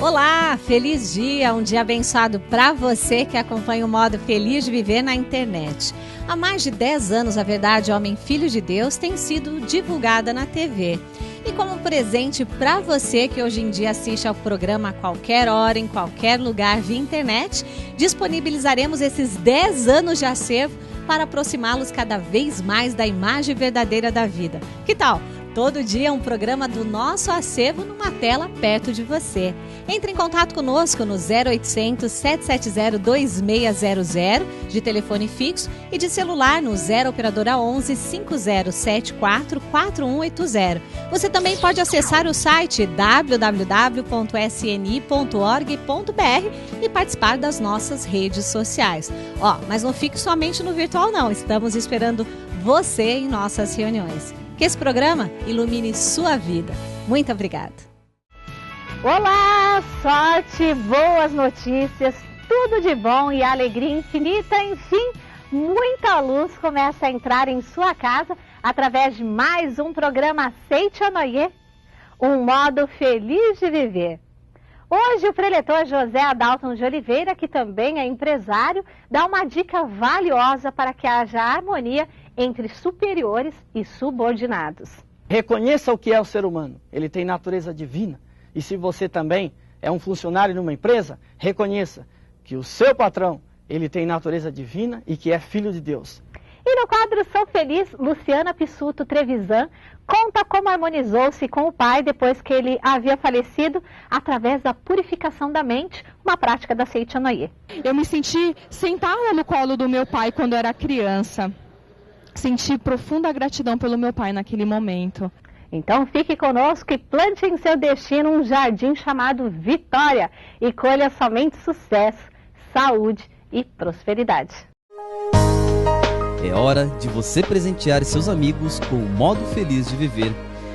Olá, feliz dia, um dia abençoado para você que acompanha o modo Feliz de Viver na internet. Há mais de 10 anos, a Verdade Homem Filho de Deus tem sido divulgada na TV. E como presente para você que hoje em dia assiste ao programa a qualquer hora, em qualquer lugar via internet, disponibilizaremos esses 10 anos de acervo para aproximá-los cada vez mais da imagem verdadeira da vida. Que tal? Todo dia um programa do nosso acervo numa tela perto de você. Entre em contato conosco no 0800 770 2600 de telefone fixo e de celular no 0 operadora 11 5074 4180. Você também pode acessar o site www.sni.org.br e participar das nossas redes sociais. Mas não fique somente no virtual não, estamos esperando você em nossas reuniões. Que esse programa ilumine sua vida. Muito obrigada. Olá, sorte, boas notícias, tudo de bom e alegria infinita, enfim, muita luz começa a entrar em sua casa através de mais um programa Aceite Onoye, um modo feliz de viver. Hoje o preletor José Adalton de Oliveira, que também é empresário, dá uma dica valiosa para que haja harmonia entre superiores e subordinados. Reconheça o que é o ser humano, ele tem natureza divina. E se você também é um funcionário numa empresa, reconheça que o seu patrão, ele tem natureza divina e que é filho de Deus. E no quadro Sou Feliz, Luciana Pissuto Trevisan conta como harmonizou-se com o pai depois que ele havia falecido através da purificação da mente, uma prática da Aceite Onoye. Eu me senti sentada no colo do meu pai quando era criança. Senti profunda gratidão pelo meu pai naquele momento. Então fique conosco e plante em seu destino um jardim chamado Vitória e colha somente sucesso, saúde e prosperidade. É hora de você presentear seus amigos com o modo Feliz de Viver,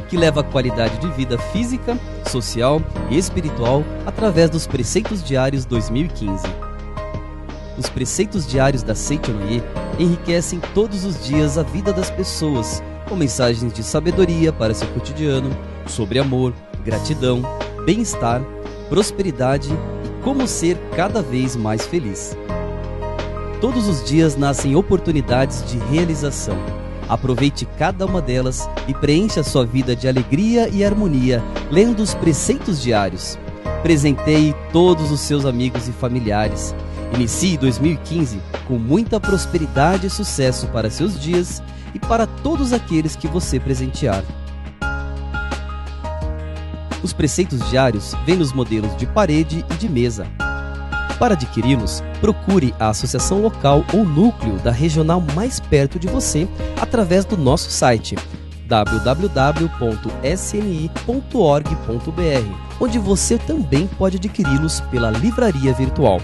que leva qualidade de vida física, social e espiritual através dos Preceitos Diários 2015. Os Preceitos Diários da Aceite Onoye enriquecem todos os dias a vida das pessoas, com mensagens de sabedoria para seu cotidiano, sobre amor, gratidão, bem-estar, prosperidade e como ser cada vez mais feliz. Todos os dias nascem oportunidades de realização. Aproveite cada uma delas e preencha sua vida de alegria e harmonia, lendo os Preceitos Diários. Presenteie todos os seus amigos e familiares. Inicie 2015 com muita prosperidade e sucesso para seus dias e para todos aqueles que você presentear. Os Preceitos Diários vêm nos modelos de parede e de mesa. Para adquiri-los, procure a associação local ou núcleo da regional mais perto de você através do nosso site www.sni.org.br, onde você também pode adquiri-los pela livraria virtual.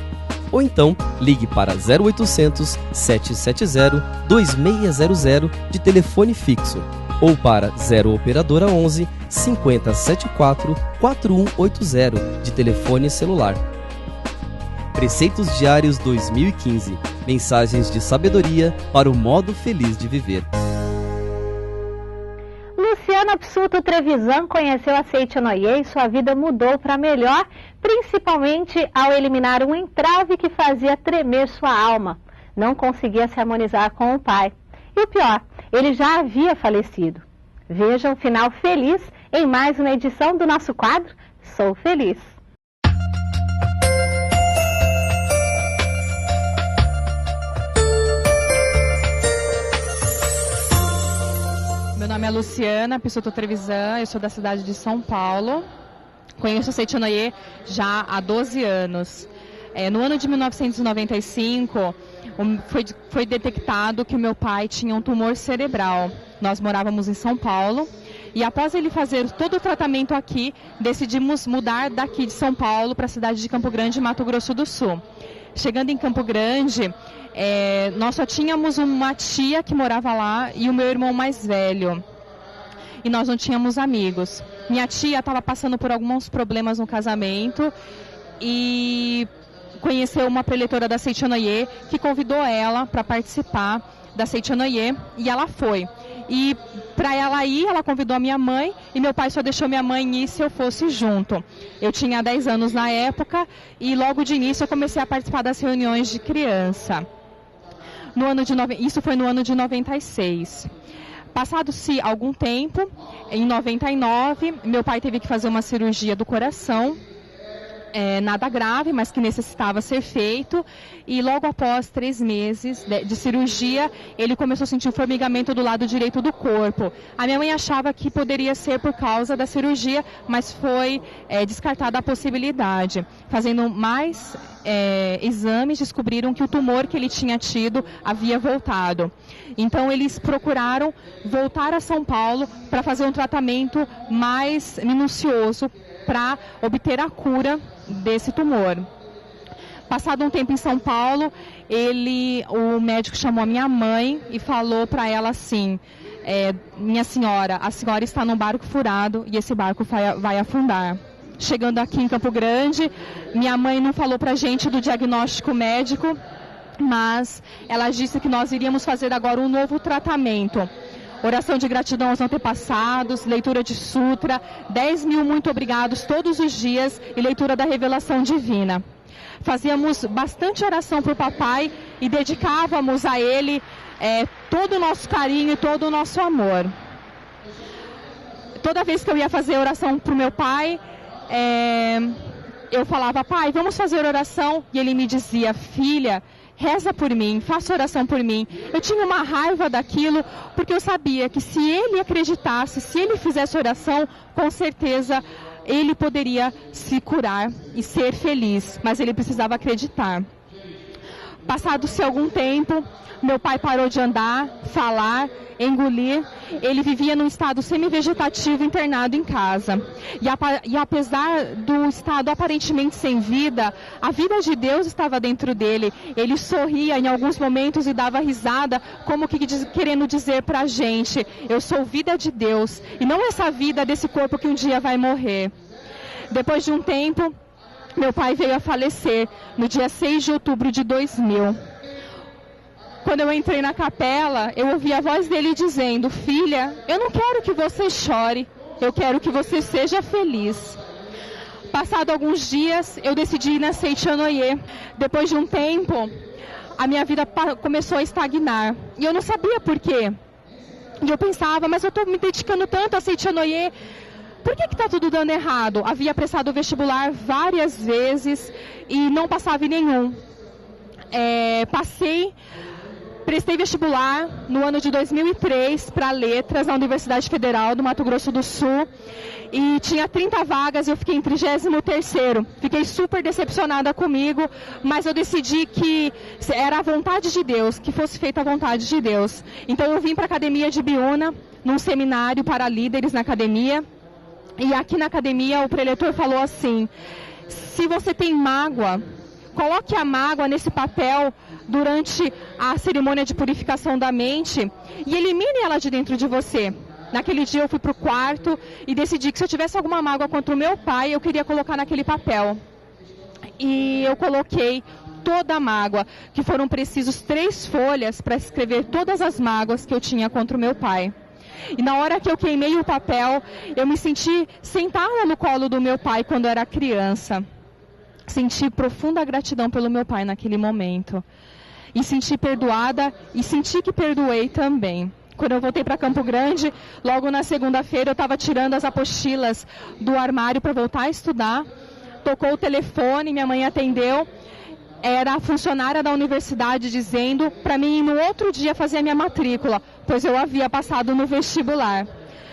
Ou então, ligue para 0800 770 2600 de telefone fixo ou para 0 operadora 11 5074 4180 de telefone celular. Preceitos Diários 2015. Mensagens de sabedoria para o modo feliz de viver. Luciana Pissuto Trevisan conheceu a Aceite Onoye e sua vida mudou para melhor, principalmente ao eliminar um entrave que fazia tremer sua alma. Não conseguia se harmonizar com o pai. E o pior, ele já havia falecido. Veja o final feliz em mais uma edição do nosso quadro Sou Feliz. Meu nome é Luciana Pissuto Trevisan, eu sou da cidade de São Paulo. Conheço a Aceite Onoye já há 12 anos. No ano de 1995, foi detectado que o meu pai tinha um tumor cerebral. Nós morávamos em São Paulo e após ele fazer todo o tratamento aqui, decidimos mudar daqui de São Paulo para a cidade de Campo Grande, Mato Grosso do Sul. Chegando em Campo Grande, nós só tínhamos uma tia que morava lá e o meu irmão mais velho. E nós não tínhamos amigos. Minha tia estava passando por alguns problemas no casamento e conheceu uma preletora da Aceite Onoye que convidou ela para participar da Aceite Onoye e ela foi. E para ela ir, ela convidou a minha mãe e meu pai só deixou minha mãe ir se eu fosse junto. Eu tinha 10 anos na época e logo de início eu comecei a participar das reuniões de criança. Isso foi no ano de 96. Passado-se algum tempo, em 99, meu pai teve que fazer uma cirurgia do coração. Nada grave, mas que necessitava ser feito, e logo após 3 meses de cirurgia, ele começou a sentir um formigamento do lado direito do corpo. A minha mãe achava que poderia ser por causa da cirurgia, mas foi descartada a possibilidade. Fazendo mais exames, descobriram que o tumor que ele tinha tido havia voltado. Então eles procuraram voltar a São Paulo para fazer um tratamento mais minucioso para obter a cura desse tumor. Passado um tempo em São Paulo, o médico chamou a minha mãe e falou para ela assim: minha senhora, a senhora está num barco furado e esse barco vai afundar. Chegando aqui em Campo Grande, minha mãe não falou para a gente do diagnóstico médico, mas ela disse que nós iríamos fazer agora um novo tratamento. Oração de gratidão aos antepassados, leitura de sutra, 10 mil muito obrigados todos os dias e leitura da revelação divina. Fazíamos bastante oração para o papai e dedicávamos a ele todo o nosso carinho e todo o nosso amor. Toda vez que eu ia fazer oração para o meu pai, eu falava: pai, vamos fazer oração, e ele me dizia: filha, reza por mim, faça oração por mim. Eu tinha uma raiva daquilo, porque eu sabia que se ele acreditasse, se ele fizesse oração, com certeza ele poderia se curar e ser feliz, mas ele precisava acreditar. Passado-se algum tempo, meu pai parou de andar, falar, engolir. Ele vivia num estado semi-vegetativo, internado em casa. E apesar do estado aparentemente sem vida, a vida de Deus estava dentro dele. Ele sorria em alguns momentos e dava risada, como que querendo dizer pra gente: eu sou vida de Deus, e não essa vida desse corpo que um dia vai morrer. Depois de um tempo, meu pai veio a falecer no dia 6 de outubro de 2000. Quando eu entrei na capela, eu ouvi a voz dele dizendo: filha, eu não quero que você chore, eu quero que você seja feliz. Passado alguns dias, eu decidi ir na Seitianoye. Depois de um tempo, a minha vida começou a estagnar. E eu não sabia por quê. E eu pensava: mas eu estou me dedicando tanto a Seitianoye, por que está tudo dando errado? Havia prestado o vestibular várias vezes e não passava em nenhum. Prestei vestibular no ano de 2003 para letras na Universidade Federal do Mato Grosso do Sul e tinha 30 vagas e eu fiquei em 33º. Fiquei super decepcionada comigo, mas eu decidi que era a vontade de Deus, que fosse feita a vontade de Deus. Então eu vim para a academia de Biúna, num seminário para líderes na academia, e aqui na academia o preletor falou assim: se você tem mágoa, coloque a mágoa nesse papel durante a cerimônia de purificação da mente e elimine ela de dentro de você. Naquele dia eu fui para o quarto e decidi que se eu tivesse alguma mágoa contra o meu pai, eu queria colocar naquele papel. E eu coloquei toda a mágoa, que foram precisos 3 folhas para escrever todas as mágoas que eu tinha contra o meu pai. E na hora que eu queimei o papel, eu me senti sentada no colo do meu pai quando eu era criança. Senti profunda gratidão pelo meu pai naquele momento. E senti perdoada e senti que perdoei também. Quando eu voltei para Campo Grande, logo na segunda-feira eu estava tirando as apostilas do armário para voltar a estudar. Tocou o telefone, minha mãe atendeu. Era a funcionária da universidade dizendo para mim no outro dia fazer a minha matrícula, pois eu havia passado no vestibular.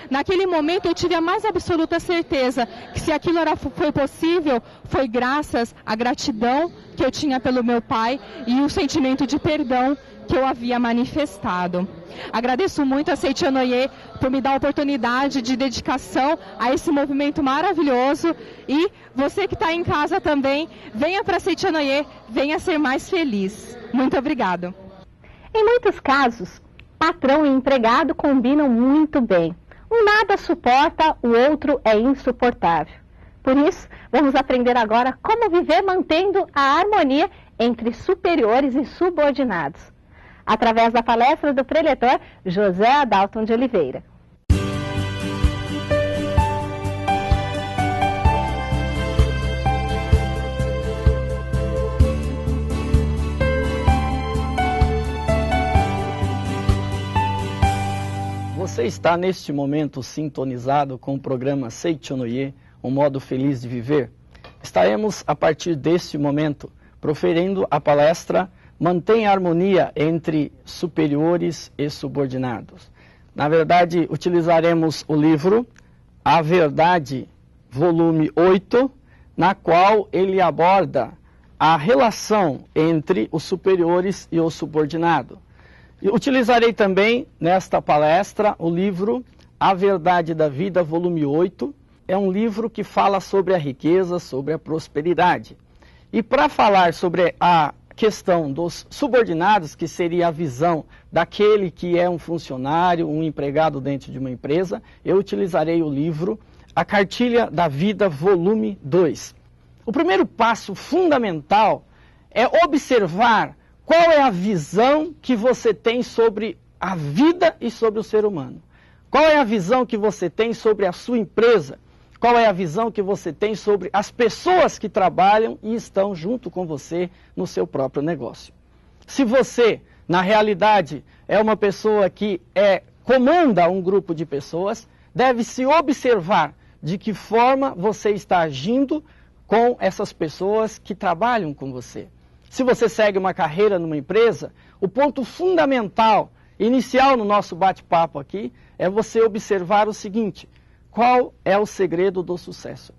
Naquele momento eu tive a mais absoluta certeza que se aquilo foi possível, foi graças à gratidão que eu tinha pelo meu pai e o sentimento de perdão que eu havia manifestado. Agradeço muito a Seitianoye por me dar a oportunidade de dedicação a esse movimento maravilhoso e você que está em casa também, venha para a Seitianoye, venha ser mais feliz. Muito obrigado. Em muitos casos, patrão e empregado combinam muito bem. Um nada suporta, o outro é insuportável. Por isso, vamos aprender agora como viver mantendo a harmonia entre superiores e subordinados. através da palestra do preletor José Adalton de Oliveira. Você está neste momento sintonizado com o programa Seichonoye, um modo feliz de viver? Estaremos, a partir deste momento, proferindo a palestra Mantenha a harmonia entre superiores e subordinados. Na verdade, utilizaremos o livro A Verdade, volume 8, na qual ele aborda a relação entre os superiores e o subordinado. E utilizarei também, nesta palestra, o livro A Verdade da Vida, volume 8. É um livro que fala sobre a riqueza, sobre a prosperidade. E para falar sobre a questão dos subordinados, que seria a visão daquele que é um funcionário, um empregado dentro de uma empresa, eu utilizarei o livro A Cartilha da Vida, volume 2. O primeiro passo fundamental é observar qual é a visão que você tem sobre a vida e sobre o ser humano. Qual é a visão que você tem sobre a sua empresa? Qual é a visão que você tem sobre as pessoas que trabalham e estão junto com você no seu próprio negócio? Se você, na realidade, é uma pessoa que comanda um grupo de pessoas, deve-se observar de que forma você está agindo com essas pessoas que trabalham com você. Se você segue uma carreira numa empresa, o ponto fundamental, inicial no nosso bate-papo aqui, é você observar o seguinte: qual é o segredo do sucesso?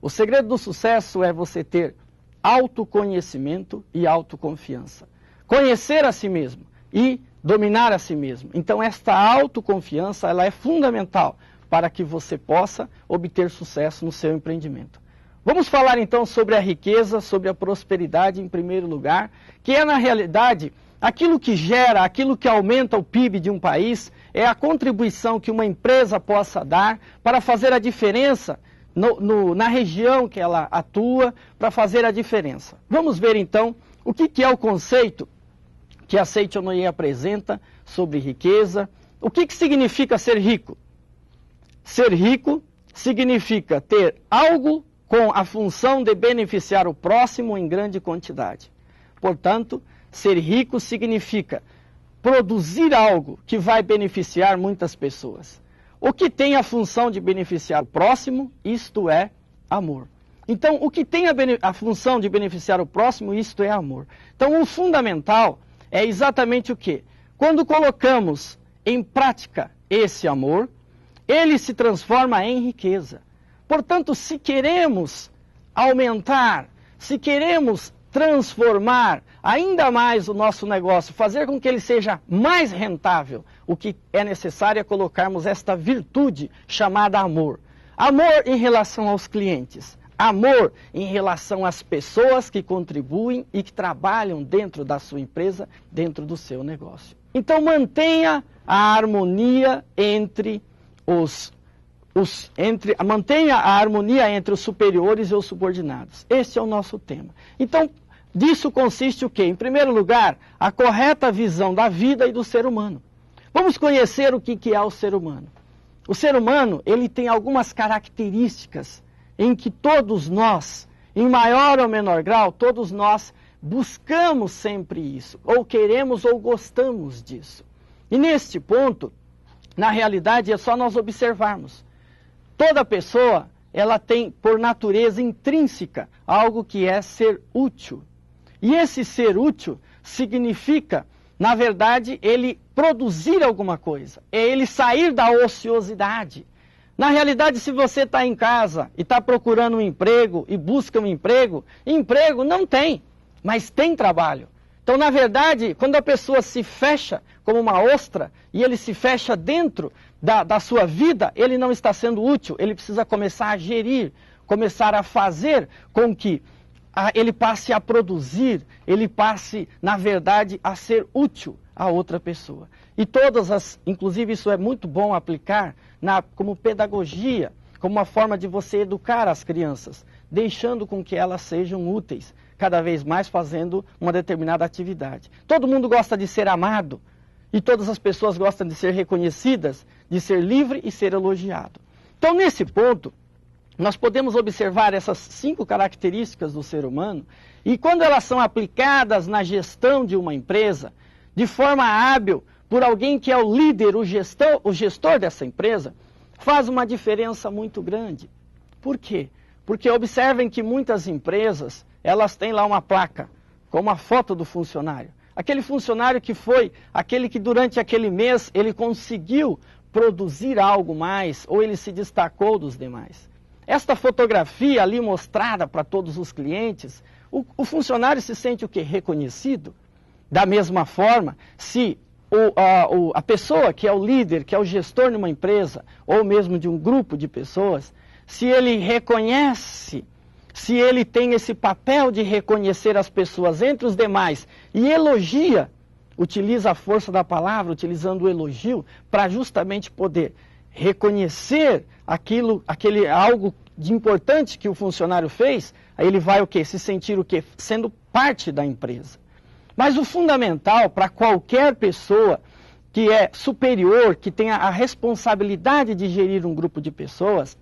O segredo do sucesso é você ter autoconhecimento e autoconfiança. Conhecer a si mesmo e dominar a si mesmo. Então, esta autoconfiança, ela é fundamental para que você possa obter sucesso no seu empreendimento. Vamos falar então sobre a riqueza, sobre a prosperidade em primeiro lugar, que é na realidade aquilo que gera, aquilo que aumenta o PIB de um país, é a contribuição que uma empresa possa dar para fazer a diferença na região que ela atua, para fazer a diferença. Vamos ver então o que é o conceito que a Seichonoye apresenta sobre riqueza. O que significa ser rico? Ser rico significa ter algo com a função de beneficiar o próximo em grande quantidade. Portanto, ser rico significa produzir algo que vai beneficiar muitas pessoas. O que tem a função de beneficiar o próximo, isto é amor. Então, o que tem a função de beneficiar o próximo, isto é amor. Então, o fundamental é exatamente o quê? Quando colocamos em prática esse amor, ele se transforma em riqueza. Portanto, se queremos aumentar, se queremos transformar ainda mais o nosso negócio, fazer com que ele seja mais rentável, o que é necessário é colocarmos esta virtude chamada amor. Amor em relação aos clientes, amor em relação às pessoas que contribuem e que trabalham dentro da sua empresa, dentro do seu negócio. Então mantenha a harmonia entre mantenha a harmonia entre os superiores e os subordinados. Esse é o nosso tema. Então, disso consiste o quê? Em primeiro lugar, a correta visão da vida e do ser humano. Vamos conhecer o que é o ser humano. O ser humano, ele tem algumas características em que todos nós, em maior ou menor grau, todos nós buscamos sempre isso, ou queremos ou gostamos disso. E neste ponto, na realidade, é só nós observarmos. Toda pessoa, ela tem, por natureza intrínseca, algo que é ser útil. E esse ser útil significa, na verdade, ele produzir alguma coisa. É ele sair da ociosidade. Na realidade, se você está em casa e está procurando um emprego e busca um emprego, emprego não tem, mas tem trabalho. Então, na verdade, quando a pessoa se fecha como uma ostra e ele se fecha dentro da sua vida, ele não está sendo útil, ele precisa começar a gerir, começar a fazer com que ele passe a produzir, ele passe, na verdade, a ser útil a outra pessoa. E inclusive isso é muito bom aplicar como pedagogia, como uma forma de você educar as crianças, deixando com que elas sejam úteis, cada vez mais fazendo uma determinada atividade. Todo mundo gosta de ser amado, e todas as pessoas gostam de ser reconhecidas, de ser livre e ser elogiado. Então, nesse ponto, nós podemos observar essas 5 características do ser humano, e quando elas são aplicadas na gestão de uma empresa, de forma hábil, por alguém que é o líder, o gestor dessa empresa, faz uma diferença muito grande. Por quê? Porque observem que muitas empresas, elas têm lá uma placa, com uma foto do funcionário. Aquele funcionário que foi aquele que durante aquele mês ele conseguiu produzir algo mais, ou ele se destacou dos demais. Esta fotografia ali mostrada para todos os clientes, o funcionário se sente o quê? Reconhecido. Da mesma forma, se a pessoa que é o líder, que é o gestor numa empresa, ou mesmo de um grupo de pessoas, se ele reconhece, se ele tem esse papel de reconhecer as pessoas entre os demais e elogia, utiliza a força da palavra, utilizando o elogio, para justamente poder reconhecer algo de importante que o funcionário fez, aí ele vai o quê? Se sentir o quê? Sendo parte da empresa. Mas o fundamental para qualquer pessoa que é superior, que tenha a responsabilidade de gerir um grupo de pessoas,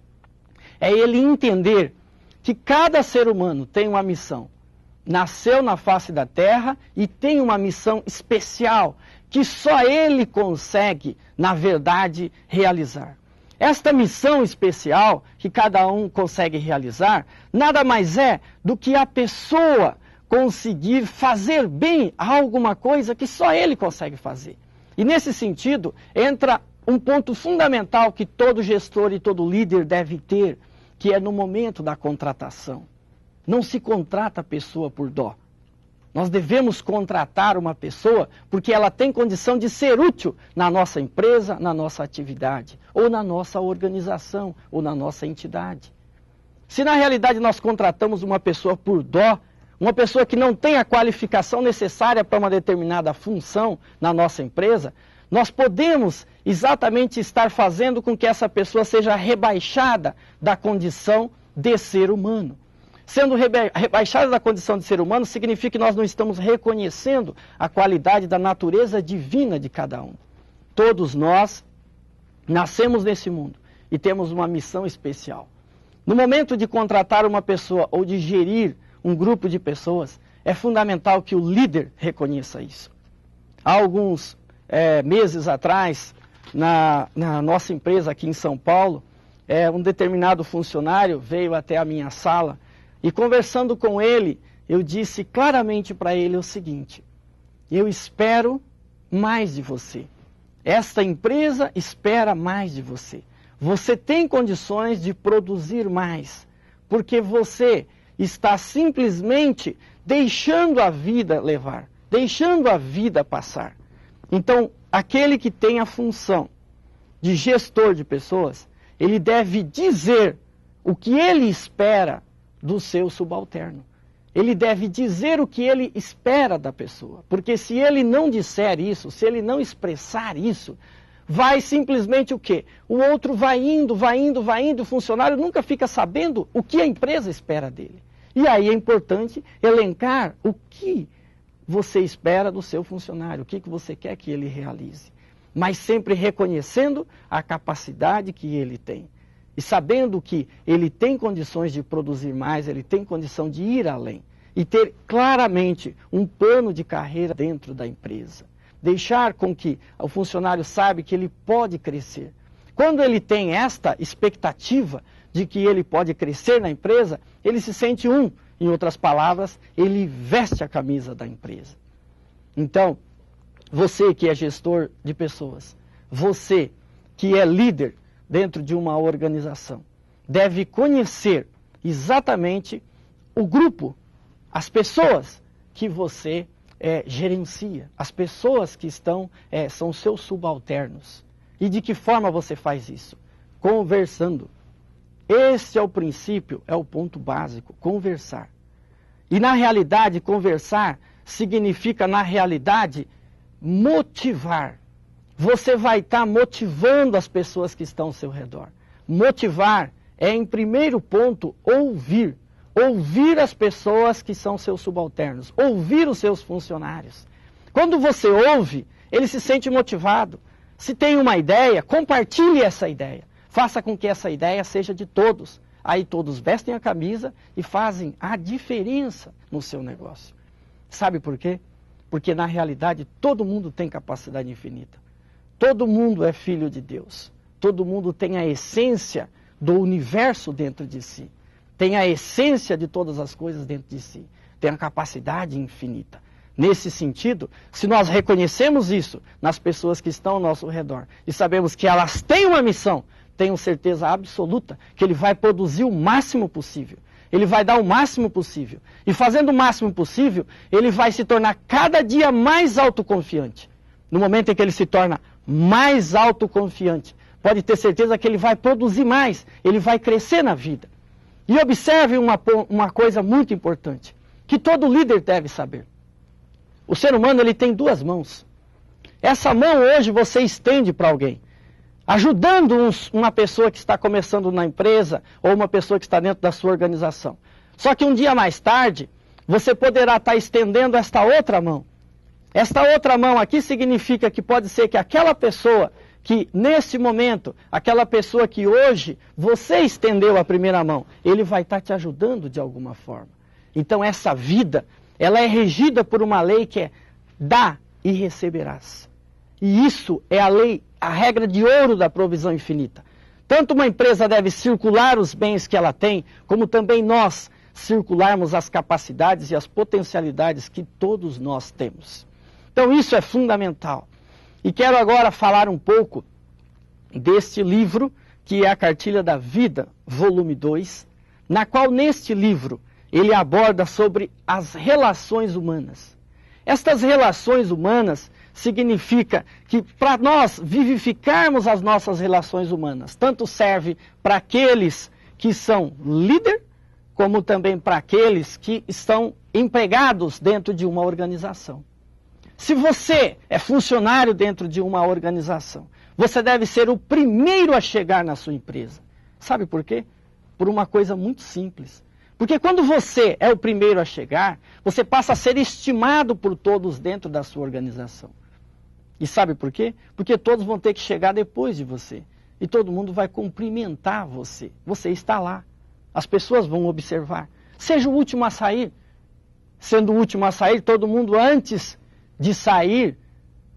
é ele entender que cada ser humano tem uma missão. Nasceu na face da terra e tem uma missão especial que só ele consegue, na verdade, realizar. Esta missão especial que cada um consegue realizar, nada mais é do que a pessoa conseguir fazer bem alguma coisa que só ele consegue fazer. E nesse sentido, entra um ponto fundamental que todo gestor e todo líder deve ter, que é no momento da contratação. Não se contrata a pessoa por dó. Nós devemos contratar uma pessoa porque ela tem condição de ser útil na nossa empresa, na nossa atividade, ou na nossa organização, ou na nossa entidade. Se na realidade nós contratamos uma pessoa por dó, uma pessoa que não tem a qualificação necessária para uma determinada função na nossa empresa, nós podemos exatamente estar fazendo com que essa pessoa seja rebaixada da condição de ser humano. Sendo rebaixada da condição de ser humano, significa que nós não estamos reconhecendo a qualidade da natureza divina de cada um. Todos nós nascemos nesse mundo e temos uma missão especial. No momento de contratar uma pessoa ou de gerir um grupo de pessoas, é fundamental que o líder reconheça isso. Há alguns meses atrás, na nossa empresa aqui em São Paulo, um determinado funcionário veio até a minha sala e, conversando com ele, eu disse claramente para ele o seguinte: eu espero mais de você. Esta empresa espera mais de você. Você tem condições de produzir mais, porque você está simplesmente deixando a vida levar, deixando a vida passar. Então, aquele que tem a função de gestor de pessoas, ele deve dizer o que ele espera do seu subalterno. Ele deve dizer o que ele espera da pessoa. Porque se ele não disser isso, se ele não expressar isso, vai simplesmente o quê? O outro vai indo, o funcionário nunca fica sabendo o que a empresa espera dele. E aí é importante elencar o que você espera do seu funcionário, o que você quer que ele realize. Mas sempre reconhecendo a capacidade que ele tem. E sabendo que ele tem condições de produzir mais, ele tem condição de ir além. E ter claramente um plano de carreira dentro da empresa. Deixar com que o funcionário saiba que ele pode crescer. Quando ele tem esta expectativa de que ele pode crescer na empresa, ele se sente um. Em outras palavras, ele veste a camisa da empresa. Então, você que é gestor de pessoas, você que é líder dentro de uma organização, deve conhecer exatamente o grupo, as pessoas que você gerencia, as pessoas que são seus subalternos. E de que forma você faz isso? Conversando. Esse é o princípio, é o ponto básico, conversar. E na realidade, conversar significa, na realidade, motivar. Você vai estar motivando as pessoas que estão ao seu redor. Motivar é, em primeiro ponto, ouvir. Ouvir as pessoas que são seus subalternos, ouvir os seus funcionários. Quando você ouve, ele se sente motivado. Se tem uma ideia, compartilhe essa ideia. Faça com que essa ideia seja de todos. Aí todos vestem a camisa e fazem a diferença no seu negócio. Sabe por quê? Porque na realidade todo mundo tem capacidade infinita. Todo mundo é filho de Deus. Todo mundo tem a essência do universo dentro de si. Tem a essência de todas as coisas dentro de si. Tem a capacidade infinita. Nesse sentido, se nós reconhecemos isso nas pessoas que estão ao nosso redor e sabemos que elas têm uma missão, tenho certeza absoluta que ele vai produzir o máximo possível. Ele vai dar o máximo possível. E fazendo o máximo possível, ele vai se tornar cada dia mais autoconfiante. No momento em que ele se torna mais autoconfiante, pode ter certeza que ele vai produzir mais, ele vai crescer na vida. E observe uma coisa muito importante, que todo líder deve saber. O ser humano ele tem duas mãos. Essa mão hoje você estende para alguém, ajudando uma pessoa que está começando na empresa ou uma pessoa que está dentro da sua organização. Só que um dia mais tarde, você poderá estar estendendo esta outra mão. Esta outra mão aqui significa que pode ser que aquela pessoa que nesse momento, aquela pessoa que hoje você estendeu a primeira mão, ele vai estar te ajudando de alguma forma. Então essa vida, ela é regida por uma lei que é dá e receberás. E isso é a lei, a regra de ouro da provisão infinita. Tanto uma empresa deve circular os bens que ela tem, como também nós circularmos as capacidades e as potencialidades que todos nós temos. Então isso é fundamental. E quero agora falar um pouco deste livro, que é a Cartilha da Vida, volume 2, na qual neste livro ele aborda sobre as relações humanas. Estas relações humanas significa que para nós vivificarmos as nossas relações humanas, tanto serve para aqueles que são líder, como também para aqueles que estão empregados dentro de uma organização. Se você é funcionário dentro de uma organização, você deve ser o primeiro a chegar na sua empresa. Sabe por quê? Por uma coisa muito simples. Porque quando você é o primeiro a chegar, você passa a ser estimado por todos dentro da sua organização. E sabe por quê? Porque todos vão ter que chegar depois de você. E todo mundo vai cumprimentar você. Você está lá. As pessoas vão observar. Seja o último a sair. Sendo o último a sair, todo mundo antes de sair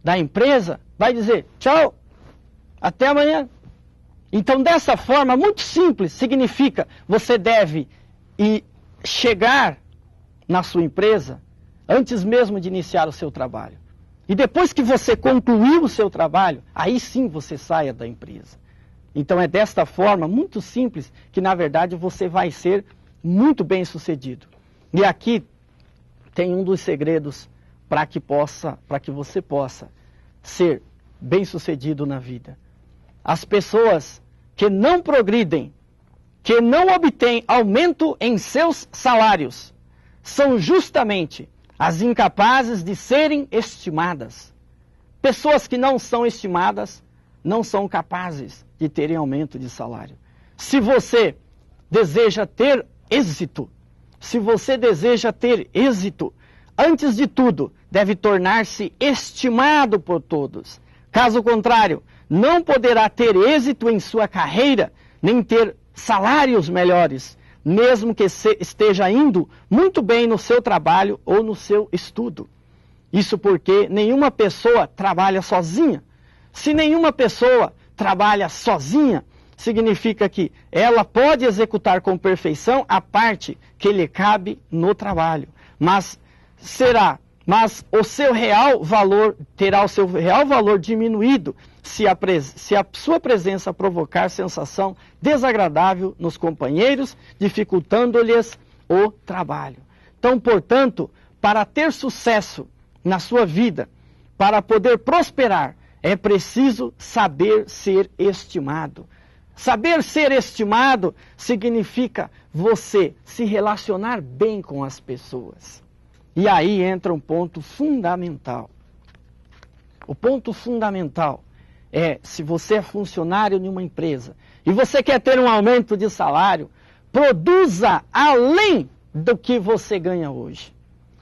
da empresa vai dizer tchau, até amanhã. Então dessa forma, muito simples, significa você deve chegar na sua empresa antes mesmo de iniciar o seu trabalho. E depois que você concluir o seu trabalho, aí sim você saia da empresa. Então é desta forma, muito simples, que na verdade você vai ser muito bem sucedido. E aqui tem um dos segredos para que você possa ser bem sucedido na vida. As pessoas que não progridem, que não obtêm aumento em seus salários, são justamente as incapazes de serem estimadas. Pessoas que não são estimadas não são capazes de terem aumento de salário. Se você deseja ter êxito, antes de tudo, deve tornar-se estimado por todos. Caso contrário, não poderá ter êxito em sua carreira, nem ter salários melhores, mesmo que esteja indo muito bem no seu trabalho ou no seu estudo. Isso porque nenhuma pessoa trabalha sozinha. Se nenhuma pessoa trabalha sozinha, significa que ela pode executar com perfeição a parte que lhe cabe no trabalho. Mas o seu real valor terá o seu real valor diminuído se a sua presença provocar sensação desagradável nos companheiros, dificultando-lhes o trabalho. Então, portanto, para ter sucesso na sua vida, para poder prosperar, é preciso saber ser estimado. Saber ser estimado significa você se relacionar bem com as pessoas. E aí entra um ponto fundamental. O ponto fundamental é, se você é funcionário de uma empresa e você quer ter um aumento de salário, produza além do que você ganha hoje.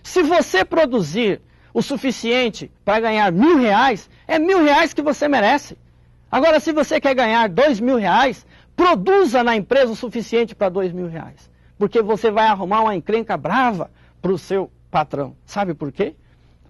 Se você produzir o suficiente para ganhar R$1.000, é R$1.000 que você merece. Agora, se você quer ganhar R$2.000, produza na empresa o suficiente para R$2.000. Porque você vai arrumar uma encrenca brava para o seu patrão. Sabe por quê?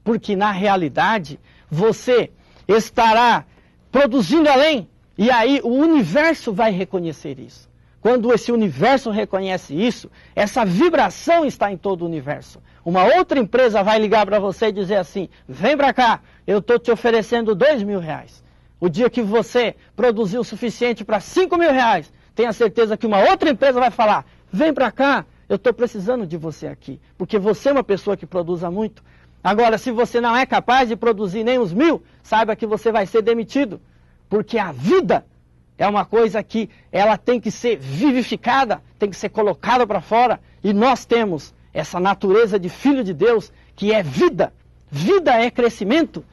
Porque na realidade você estará produzindo além. E aí o universo vai reconhecer isso. Quando esse universo reconhece isso, essa vibração está em todo o universo. Uma outra empresa vai ligar para você e dizer assim: vem para cá, eu estou te oferecendo R$2.000. O dia que você produzir o suficiente para R$5.000, tenha certeza que uma outra empresa vai falar: vem para cá, eu estou precisando de você aqui. Porque você é uma pessoa que produza muito. Agora, se você não é capaz de produzir nem os 1.000, saiba que você vai ser demitido. Porque a vida é uma coisa que ela tem que ser vivificada, tem que ser colocada para fora. E nós temos essa natureza de filho de Deus, que é vida. Vida é crescimento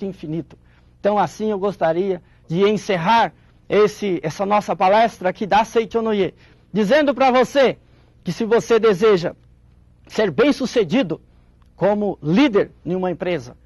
infinito. Então assim eu gostaria de encerrar essa nossa palestra aqui da Seichonoye, dizendo para você que se você deseja ser bem-sucedido como líder em uma empresa,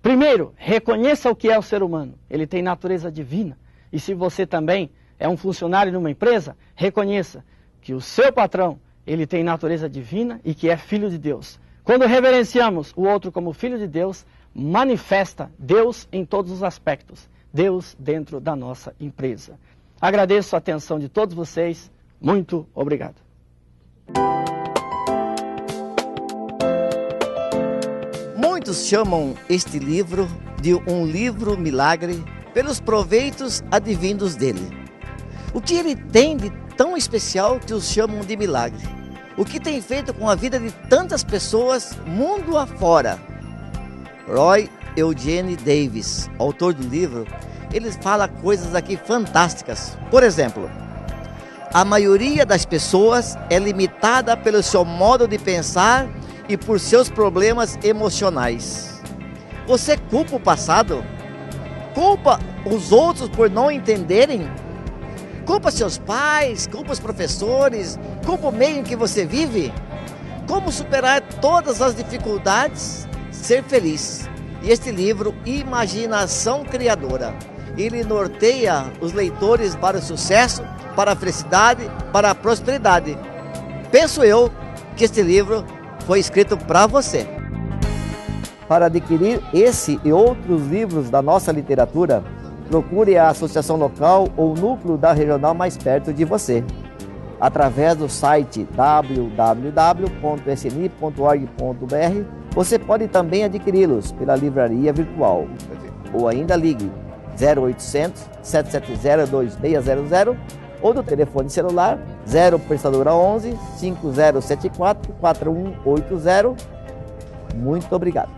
primeiro, reconheça o que é o ser humano. Ele tem natureza divina. E se você também é um funcionário numa empresa, reconheça que o seu patrão, ele tem natureza divina e que é filho de Deus. Quando reverenciamos o outro como filho de Deus, manifesta Deus em todos os aspectos. Deus dentro da nossa empresa. Agradeço a atenção de todos vocês. Muito obrigado. Muitos chamam este livro de um livro milagre pelos proveitos advindos dele. O que ele tem de tão especial que os chamam de milagre? O que tem feito com a vida de tantas pessoas mundo afora? Roy Eugene Davis, autor do livro, ele fala coisas aqui fantásticas. Por exemplo, a maioria das pessoas é limitada pelo seu modo de pensar e por seus problemas emocionais. Você culpa o passado? Culpa os outros por não entenderem? Culpa seus pais, culpa os professores, culpa o meio em que você vive? Como superar todas as dificuldades? Ser feliz. E este livro, Imaginação Criadora, ele norteia os leitores para o sucesso, para a felicidade, para a prosperidade. Penso eu que este livro foi escrito para você. Para adquirir esse e outros livros da nossa literatura, procure a associação local ou núcleo da regional mais perto de você, através do site www.sni.org.br. Você pode também adquiri-los pela livraria virtual, ou ainda ligue 0800 770 2600 ou do telefone celular 0 operadora 11 5074 4180. Muito obrigado.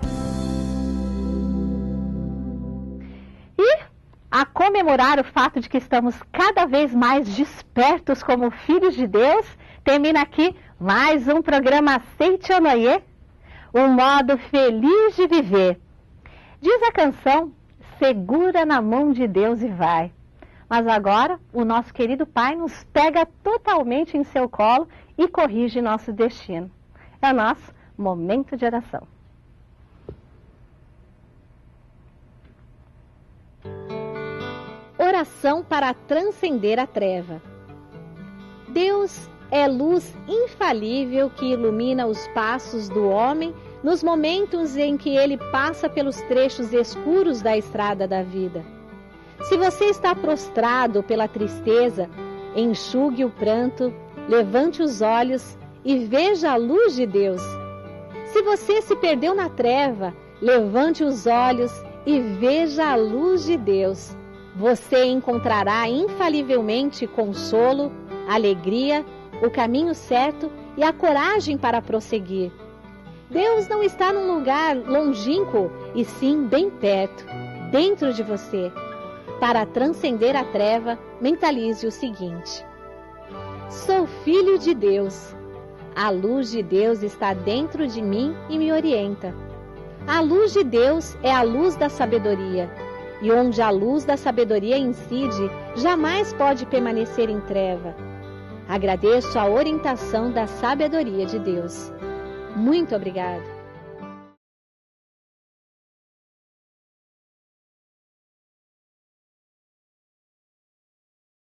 A comemorar o fato de que estamos cada vez mais despertos como filhos de Deus, termina aqui mais um programa Seichonoye, um modo feliz de viver. Diz a canção: segura na mão de Deus e vai. Mas agora o nosso querido Pai nos pega totalmente em seu colo e corrige nosso destino. É o nosso momento de oração. Oração para transcender a treva. Deus é luz infalível que ilumina os passos do homem nos momentos em que ele passa pelos trechos escuros da estrada da vida. Se você está prostrado pela tristeza, enxugue o pranto, levante os olhos e veja a luz de Deus. Se você se perdeu na treva, levante os olhos e veja a luz de Deus. Você encontrará infalivelmente consolo, alegria, o caminho certo e a coragem para prosseguir. Deus não está num lugar longínquo, e sim bem perto, dentro de você. Para transcender a treva, mentalize o seguinte: sou filho de Deus. A luz de Deus está dentro de mim e me orienta. A luz de Deus é a luz da sabedoria. e onde a luz da sabedoria incide, jamais pode permanecer em treva. Agradeço a orientação da sabedoria de Deus. Muito obrigado.